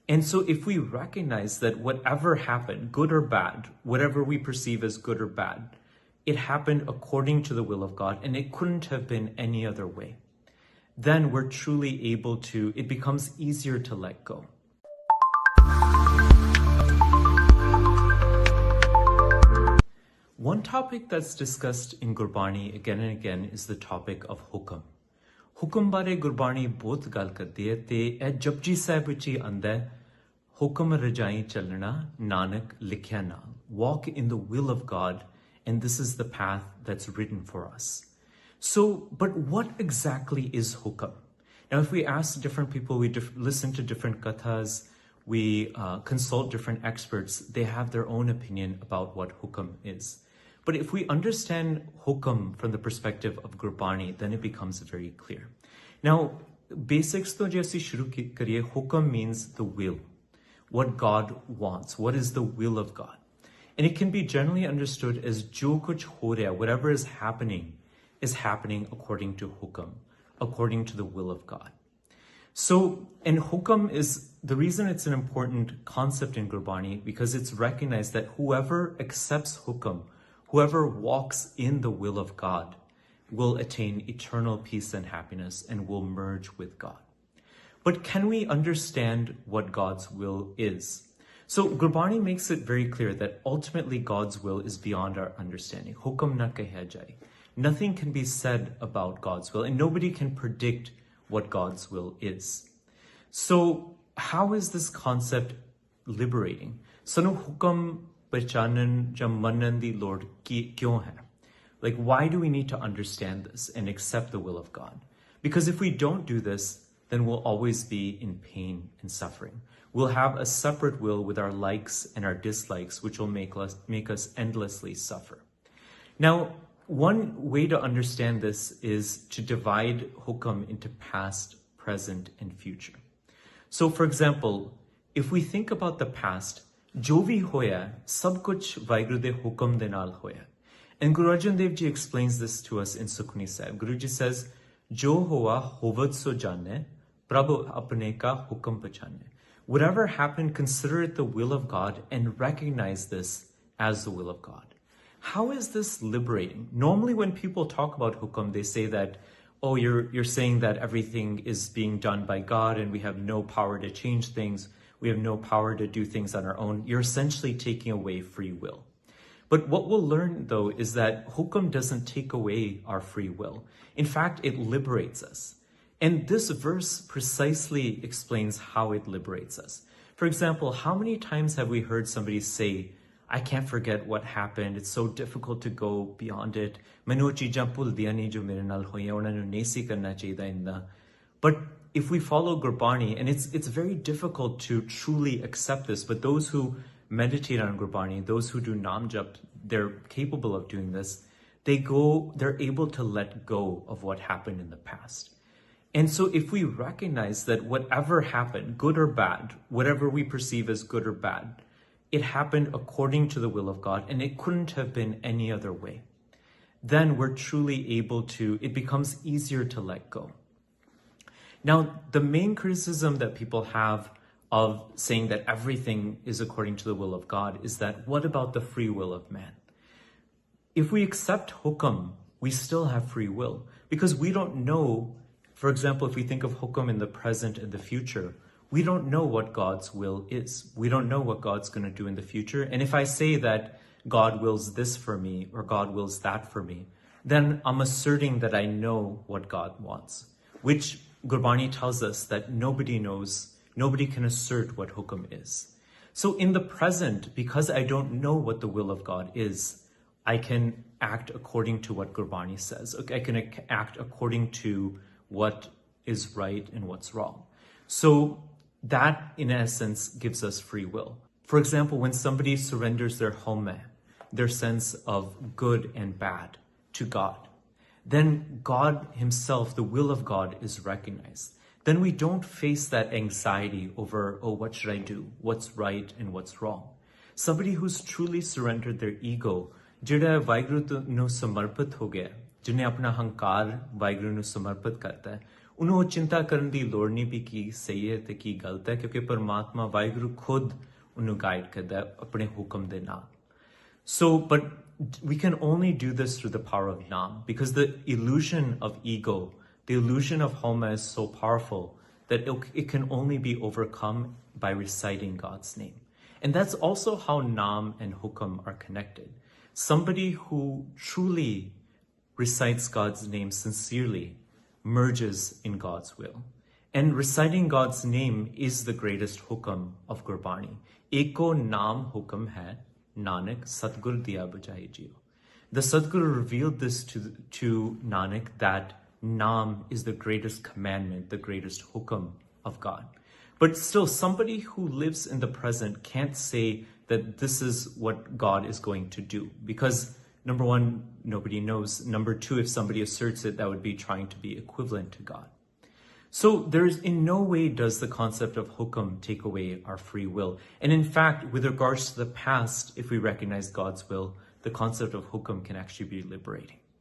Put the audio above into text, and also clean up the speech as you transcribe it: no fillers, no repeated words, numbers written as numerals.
And so if we recognize that whatever happened, good or bad, whatever we perceive as good or bad, it happened according to the will of God and it couldn't have been any other way, then we're truly able to, it becomes easier to let go. One topic that's discussed in Gurbani again and again is the topic of Hukam. Hukam bare Gurbani bahut gal kardi hai te eh Japji Sahib vich hi aanda hai, Hukam rajai chalna Nanak likhya naam. Walk in the will of God, and this is the path that's written for us. So, but what exactly is Hukam? Now, if we ask different people, we listen to different kathas, we consult different experts, they have their own opinion about what Hukam is. But if we understand Hukam from the perspective of Gurbani, then it becomes very clear. Now, basics to jaise shuru kariye, Hukam means the will, what God wants, what is the will of God. And it can be generally understood as jo kuch ho raha, whatever is happening according to Hukam, according to the will of God. So, and Hukam is, the reason it's an important concept in Gurbani, because it's recognized that whoever accepts Hukam, whoever walks in the will of God, will attain eternal peace and happiness and will merge with God. But can we understand what God's will is? So Gurbani makes it very clear that ultimately God's will is beyond our understanding. Hukam na keha jaye. Nothing can be said about God's will, and nobody can predict what God's will is. So how is this concept liberating? Sanu hukam pachanan jam manan di Lord kyon hai? Like, why do we need to understand this and accept the will of God? Because if we don't do this, then we'll always be in pain and suffering. We'll have a separate will with our likes and our dislikes, which will make us endlessly suffer. Now, one way to understand this is to divide Hukam into past, present, and future. So, for example, if we think about the past, jo bhi hoya, sab kuch Vaheguru de Hukam de naal hoya. And Guru Arjan Dev Ji explains this to us in Sukhmani Sahib. Guruji says, Jo hoa hovad so jane, Prabhu apne ka hukam pachane. Whatever happened, consider it the will of God and recognize this as the will of God. How is this liberating? Normally when people talk about Hukam, they say that, oh, you're saying that everything is being done by God and we have no power to change things. We have no power to do things on our own. You're essentially taking away free will. But what we'll learn, though, is that Hukam doesn't take away our free will. In fact, it liberates us. And this verse precisely explains how it liberates us. For example, how many times have we heard somebody say, I can't forget what happened. It's so difficult to go beyond it. But if we follow Gurbani, and it's very difficult to truly accept this, but those who meditate on Gurbani, those who do Nam Jap, they're capable of doing this. They're able to let go of what happened in the past. And so if we recognize that whatever happened, good or bad, whatever we perceive as good or bad, it happened according to the will of God and it couldn't have been any other way, then we're truly able to, it becomes easier to let go. Now, the main criticism that people have of saying that everything is according to the will of God is that, what about the free will of man? If we accept Hukam, we still have free will because we don't know. For example, if we think of Hukam in the present and the future, we don't know what God's will is. We don't know what God's going to do in the future. And if I say that God wills this for me or God wills that for me, then I'm asserting that I know what God wants, which Gurbani tells us that nobody knows. Nobody can assert what Hukam is. So in the present, because I don't know what the will of God is, I can act according to what Gurbani says. I can act according to what is right and what's wrong. So that, in essence, gives us free will. For example, when somebody surrenders their home, their sense of good and bad, to God, then God himself, the will of God, is recognized. Then we don't face that anxiety over, oh, what should I do? What's right and what's wrong? Somebody who's truly surrendered their ego, ਜਿਹੜਾ ਵਾਹਿਗੁਰੂ ਨੂੰ ਸਮਰਪਿਤ ਹੋ ਗਿਆ, ਜਿਹਨੇ ਆਪਣਾ ਹੰਕਾਰ ਵਾਹਿਗੁਰੂ ਨੂੰ ਸਮਰਪਿਤ ਕਰਤਾ ਹੈ, ਉਹਨੂੰ ਚਿੰਤਾ ਕਰਨ ਦੀ ਲੋੜ ਨਹੀਂ ਵੀ ਕੀ ਸਹੀ ਹੈ ਤੇ ਕੀ ਗਲਤ ਹੈ, ਕਿਉਂਕਿ ਪਰਮਾਤਮਾ ਵਾਹਿਗੁਰੂ ਖੁਦ ਉਹਨੂੰ ਗਾਈਡ ਕਰਦਾ ਹੈ ਆਪਣੇ ਹੁਕਮ ਦੇ ਨਾਲ। So, but we can only do this through the power of Naam, because the illusion of ego, the illusion of Homa is so powerful that it can only be overcome by reciting God's name. And that's also how Naam and Hukam are connected. Somebody who truly recites God's name sincerely merges in God's will. And reciting God's name is the greatest Hukam of Gurbani. Eko Naam Hukam hai Nanak Satgur Diya Bujai Jiyo. The Sadguru revealed this to Nanak, that Naam is the greatest commandment, the greatest hukam of God. But still, somebody who lives in the present can't say that this is what God is going to do, because number one, nobody knows. Number two, if somebody asserts it, that would be trying to be equivalent to God. So there's in no way does the concept of hukam take away our free will. And in fact, with regards to the past, if we recognize God's will, the concept of hukam can actually be liberating.